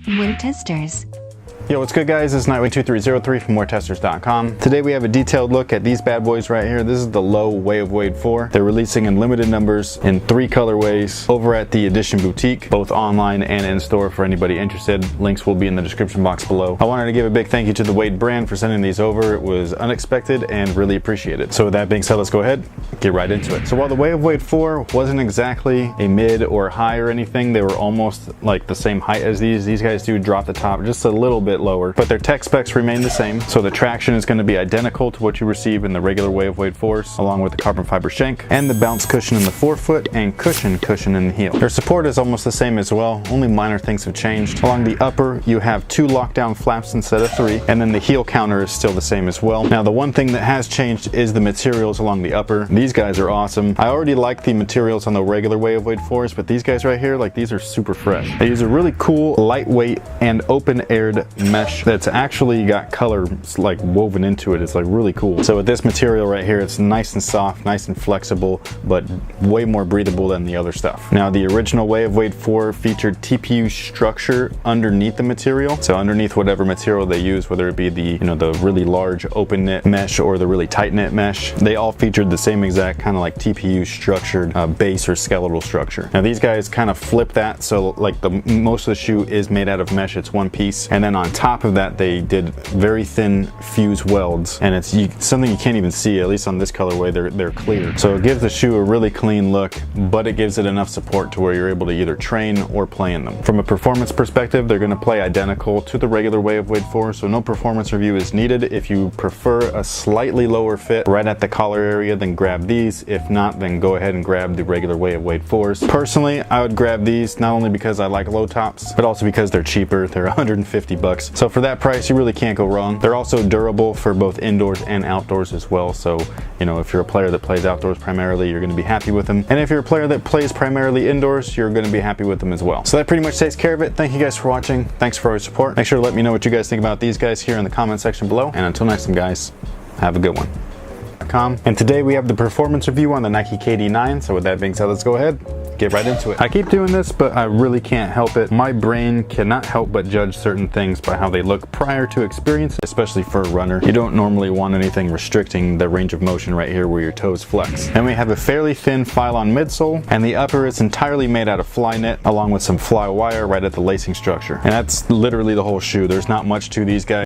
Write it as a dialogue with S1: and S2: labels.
S1: Wade Testers.
S2: Yo, what's good guys? This is Nightwing2303 from moretesters.com. Today we have a detailed look at these bad boys right here. This is the Li-Ning Way of Wade 4. They're releasing in limited numbers in 3 colorways over at the Edition Boutique, both online and in store for anybody interested. Links will be in the description box below. I wanted to give a big thank you to the Wade brand for sending these over. It was unexpected and really appreciated. So with that being said, let's go ahead, get right into it. So while the Way of Wade 4 wasn't exactly a mid or high or anything, they were almost like the same height as these. These guys do drop the top just a little bit lower, but their tech specs remain the same. So the traction is going to be identical to what you receive in the regular Way of Wade 4s, along with the carbon fiber shank and the bounce cushion in the forefoot and cushion in the heel. Their support is almost the same as well, only minor things have changed. Along the upper, you have 2 lockdown flaps instead of 3, and then the heel counter is still the same as well. Now the one thing that has changed is the materials along the upper. These guys are awesome. I already like the materials on the regular Way of Wade 4s, but these guys right here, like, these are super fresh. They use a really cool, lightweight, and open-aired mesh that's actually got color like woven into it. It's like really cool. So with this material right here, it's nice and soft, nice and flexible, but way more breathable than the other stuff. Now the original Way of Wade 4 featured TPU structure underneath the material. So underneath whatever material they use, whether it be the, the really large open knit mesh or the really tight knit mesh, they all featured the same exact kind of like TPU structured base or skeletal structure. Now these guys kind of flip that, so like most of the shoe is made out of mesh, it's one piece, and then on top of that they did very thin fuse welds, and it's something you can't even see, at least on this colorway. They're clear, so it gives the shoe a really clean look, but it gives it enough support to where you're able to either train or play in them. From a performance perspective, they're going to play identical to the regular Way of Wade 4, so no performance review is needed. If you prefer a slightly lower fit right at the collar area, then grab these. If not, then go ahead and grab the regular Way of Wade 4s. Personally, I would grab these not only because I like low tops, but also because they're cheaper. They're 150 bucks. So for that price, you really can't go wrong. They're also durable for both indoors and outdoors as well. So, if you're a player that plays outdoors primarily, you're going to be happy with them. And if you're a player that plays primarily indoors, you're going to be happy with them as well. So that pretty much takes care of it. Thank you guys for watching. Thanks for all your support. Make sure to let me know what you guys think about these guys here in the comment section below. And until next time, guys, have a good one. And today we have the performance review on the Nike KD9. So with that being said, let's go ahead, get right into it. I keep doing this, but I really can't help it. My brain cannot help but judge certain things by how they look prior to experience, especially for a runner. You don't normally want anything restricting the range of motion right here where your toes flex. And we have a fairly thin Phylon midsole, and the upper is entirely made out of fly knit, along with some fly wire right at the lacing structure. And that's literally the whole shoe. There's not much to these guys.